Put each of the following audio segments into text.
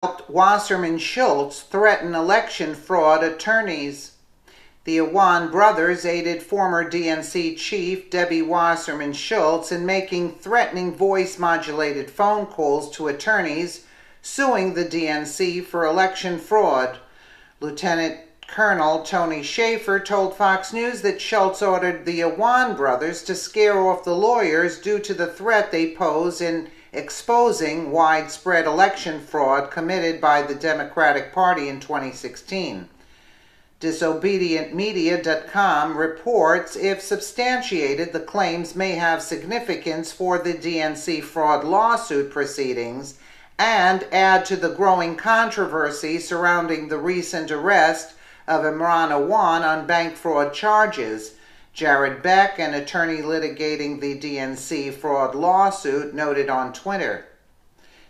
Wasserman Shultz threaten election fraud attorneys. The Awan brothers aided former DNC chief Debbie Wasserman Shultz in making threatening voice-modulated phone calls to attorneys suing the DNC for election fraud. Lieutenant Colonel Tony Schaefer told Fox News that Shultz ordered the Awan brothers to scare off the lawyers due to the threat they pose in exposing widespread election fraud committed by the Democratic Party in 2016. Disobedientmedia.com reports, if substantiated, the claims may have significance for the DNC fraud lawsuit proceedings and add to the growing controversy surrounding the recent arrest of Awan on bank fraud charges. Jared Beck, an attorney litigating the DNC fraud lawsuit, noted on Twitter.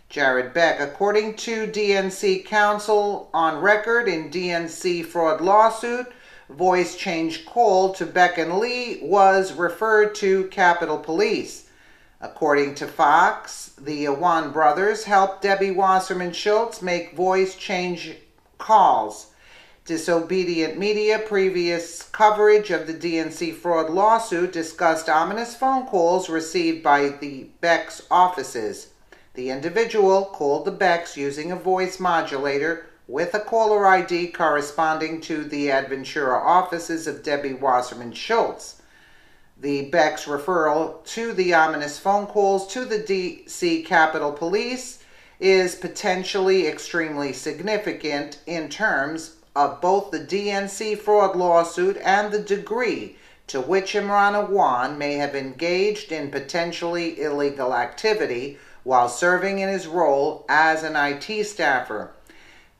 Jared Beck, according to DNC counsel on record in DNC fraud lawsuit, voice change call to Beck and Lee was referred to Capitol Police. According to Fox, the Awan brothers helped Debbie Wasserman Shultz make voice change calls. Disobedient Media previous coverage of the DNC fraud lawsuit discussed ominous phone calls received by the Beck's offices. The individual called the Becks using a voice modulator with a caller ID corresponding to the Adventura offices of Debbie Wasserman Shultz. The Becks' referral to the ominous phone calls to the D.C. Capitol Police is potentially extremely significant in terms of both the DNC fraud lawsuit and the degree to which Awan may have engaged in potentially illegal activity while serving in his role as an IT staffer.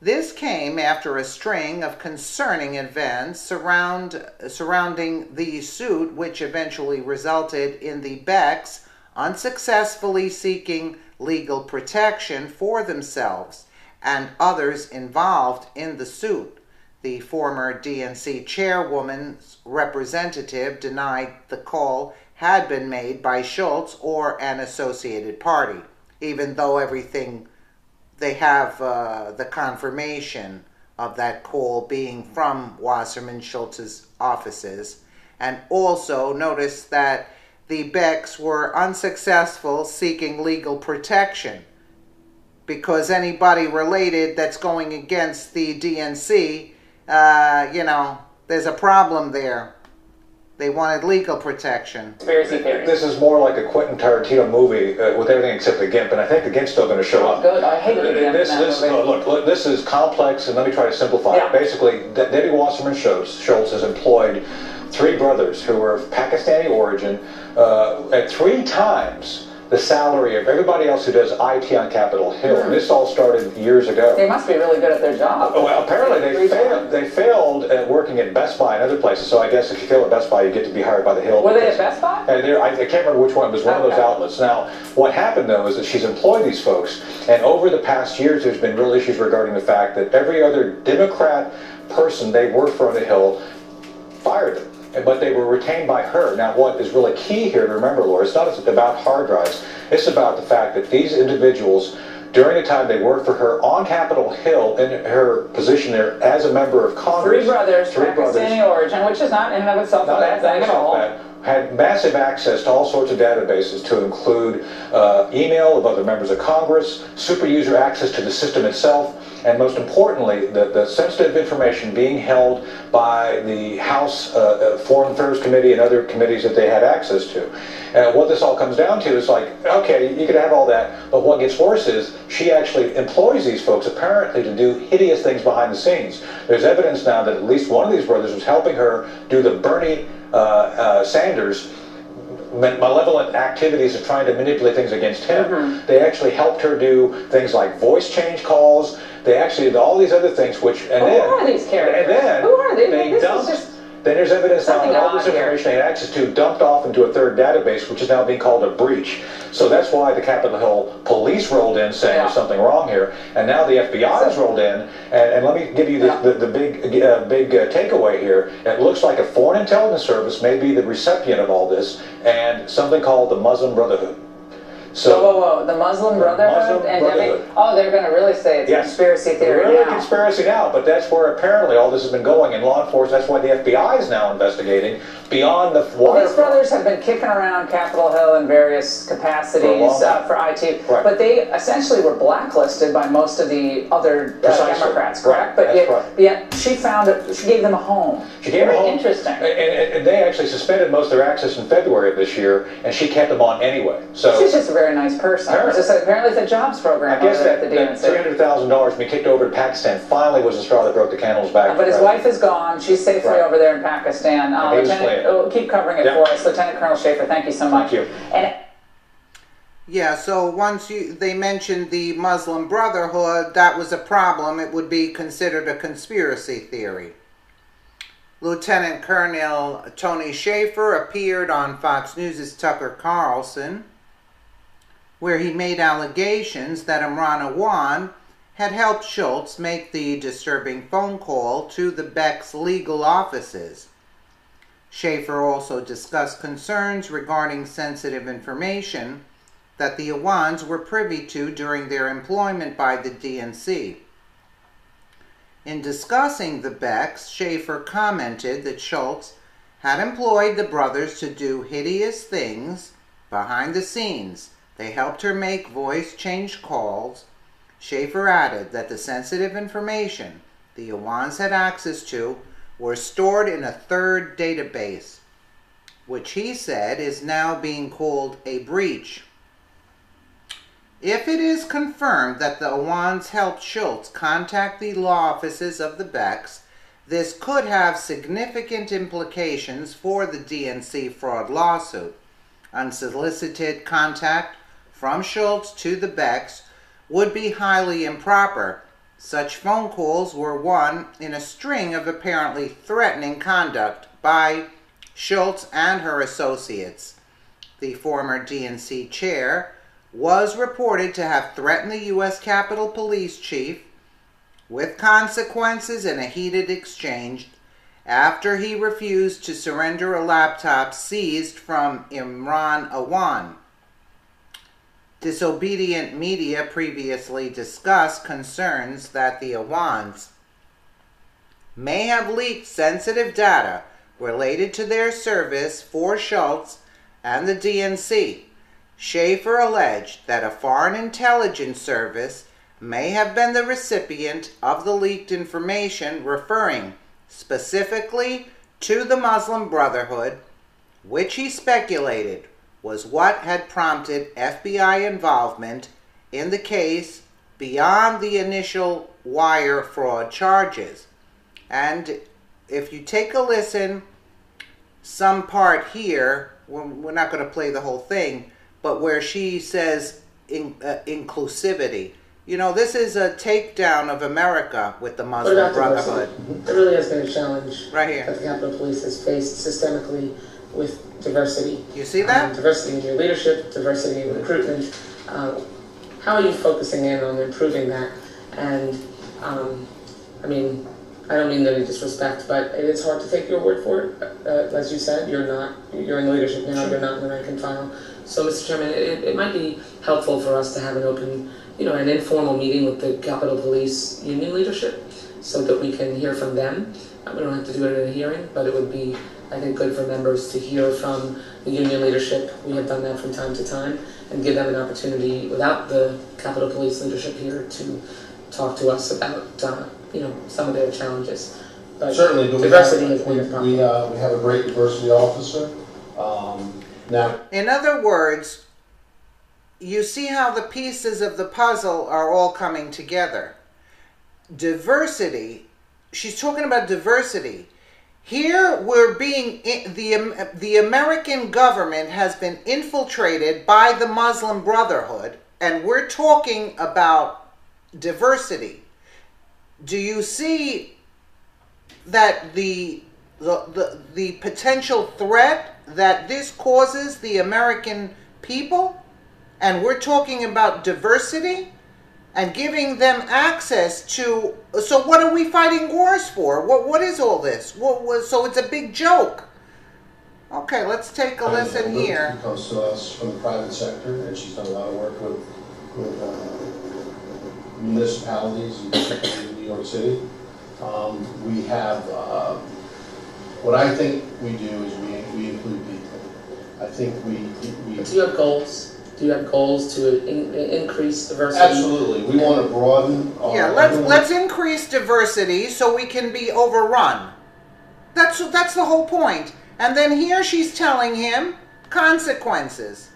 This came after a string of concerning events surrounding the suit, which eventually resulted in the Becks unsuccessfully seeking legal protection for themselves and others involved in the suit. The former DNC chairwoman's representative denied the call had been made by Shultz or an associated party, even though they have the confirmation of that call being from Wasserman Schultz's offices. And also notice that the Becks were unsuccessful seeking legal protection because anybody related that's going against the DNC, there's a problem there. They wanted legal protection. This is more like a Quentin Tarantino movie with everything except the GIMP, and I think the GIMP's still going to show up. Good. I hate the GIMP. Look, this is complex, and let me try to simplify it. Basically, Debbie Wasserman Shultz has employed three brothers who were of Pakistani origin at 3 times the salary of everybody else who does IT on Capitol Hill. And this all started years ago. They must be really good at their job. Well, apparently they failed at working at Best Buy and other places. So I guess if you fail at Best Buy, you get to be hired by the Hill. Were they at Best Buy? I can't remember which one. It was one of those outlets. Now, what happened, though, is that she's employed these folks. And over the past years, there's been real issues regarding the fact that every other Democrat person they worked for on the Hill fired them. But they were retained by her. Now, what is really key here to remember, Laura, it's not about hard drives. It's about the fact that these individuals, during the time they worked for her on Capitol Hill, in her position there as a member of Congress. Three brothers, Pakistani origin, which is not in and of itself a bad thing at all. Had massive access to all sorts of databases, to include email of other members of Congress, super user access to the system itself, and most importantly, the sensitive information being held by the House Foreign Affairs Committee and other committees that they had access to. What this all comes down to is like, okay, you could have all that, but what gets worse is she actually employs these folks apparently to do hideous things behind the scenes. There's evidence now that at least one of these brothers was helping her do the Bernie Sanders malevolent activities of trying to manipulate things against him. They actually helped her do things like voice change calls. They actually did all these other things, which who are these characters? And then who are they? Then there's evidence now that all this information they had access to dumped off into a third database, which is now being called a breach. So that's why the Capitol Hill police rolled in saying there's something wrong here, and now the FBI has rolled in. And let me give you the big takeaway here. It looks like a foreign intelligence service may be the recipient of all this, and something called the Muslim Brotherhood. So, whoa, the Muslim Brotherhood and Brotherhood. oh, they're going to really say it's Yes. conspiracy theory Really now. conspiracy now, but that's where apparently all this has been going in law enforcement. That's why the FBI is now investigating beyond the Well, water. these brothers have been kicking around Capitol Hill in various capacities for IT, Right. but they essentially were blacklisted by most of the other Democrats, correct? Right. But yet she found it. She gave them a home. She gave them a home. Interesting. And they actually suspended most of their access in February of this year, and she kept them on anyway. So she's just a very nice person. Apparently the jobs program. I guess at the that $300,000 being kicked over to Pakistan finally was the straw that broke the camel's back. But his wife is gone. She's safely over there in Pakistan. Keep covering it for us, Lieutenant Colonel Schaefer. Thank you so much. Thank you. Yeah, so once they mentioned the Muslim Brotherhood, that was a problem. It would be considered a conspiracy theory. Lieutenant Colonel Tony Schaefer appeared on Fox News' Tucker Carlson, where he made allegations that Awan had helped Shultz make the disturbing phone call to the Beck's legal offices. Schaefer also discussed concerns regarding sensitive information that the Awans were privy to during their employment by the DNC. In discussing the Becks, Schaefer commented that Shultz had employed the brothers to do hideous things behind the scenes. They helped her make voice change calls. Schaefer added that the sensitive information the Awans had access to were stored in a third database, which he said is now being called a breach. If it is confirmed that the Awans helped Shultz contact the law offices of the Becks, this could have significant implications for the DNC fraud lawsuit. Unsolicited contact from Shultz to the Becks would be highly improper. Such phone calls were one in a string of apparently threatening conduct by Shultz and her associates. The former DNC chair was reported to have threatened the U.S. Capitol Police Chief with consequences in a heated exchange after he refused to surrender a laptop seized from Imran Awan. Disobedient media previously discussed concerns that the Awans may have leaked sensitive data related to their service for Shultz and the DNC. Schaefer alleged that a foreign intelligence service may have been the recipient of the leaked information, referring specifically to the Muslim Brotherhood, which he speculated was what had prompted FBI involvement in the case beyond the initial wire fraud charges. And if you take a listen, some part here, we're not going to play the whole thing, but where she says inclusivity. You know, this is a takedown of America with the Muslim Brotherhood. There really has been a challenge right here that the Capitol Police has faced systemically with diversity. You see that? Diversity in your leadership, diversity in recruitment. How are you focusing in on improving that? And I mean, I don't mean any disrespect, but it is hard to take your word for it. As you said, you're in leadership now, you're not in the rank and file. So, Mr. Chairman, it might be helpful for us to have an open, an informal meeting with the Capitol Police union leadership so that we can hear from them. We don't have to do it in a hearing, but it would be, I think, good for members to hear from the union leadership. We have done that from time to time, and give them an opportunity without the Capitol Police leadership here to talk to us about, some of their challenges. But certainly, but diversity has been a problem. We have a great diversity officer. Now, in other words, you see how the pieces of the puzzle are all coming together. Diversity, she's talking about diversity. Here we're being, the American government has been infiltrated by the Muslim Brotherhood, and we're talking about diversity. Do you see that the potential threat that this causes the American people? And we're talking about diversity and giving them access to, so what are we fighting wars for? What is all this? So it's a big joke. Okay, let's take a listen here. She comes to us from the private sector, and she's done a lot of work with municipalities, particularly in New York City. We have, what I think we do is we include people. I think we Do you have goals? Do you have goals to increase diversity? Absolutely. We want to broaden our... Yeah, let's increase diversity so we can be overrun. That's the whole point. And then here she's telling him consequences.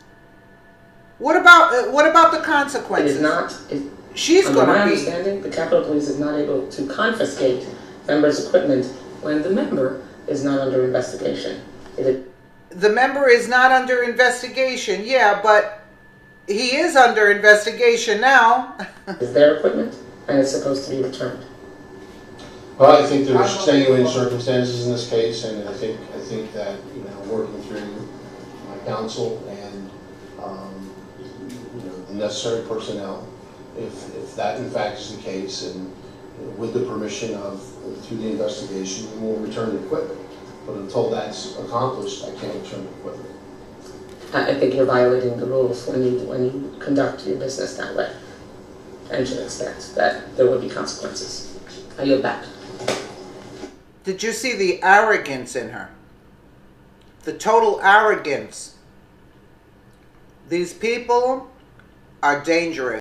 What about the consequences? It is not. She's going to be... my understanding, the Capitol Police is not able to confiscate members' equipment when the member is not under investigation. The member is not under investigation, yeah, but he is under investigation now. Is their equipment, and it's supposed to be returned. Well, I think there are extenuating circumstances in this case, and I think that, you know, working through my counsel and the necessary personnel, if that in fact is the case, and with the permission of through the investigation, we will return the equipment. But until that's accomplished, I can't return the equipment. I think you're violating the rules when you conduct your business that way, and should expect that there will be consequences. I yield back. Did you see the arrogance in her? The total arrogance. These people are dangerous.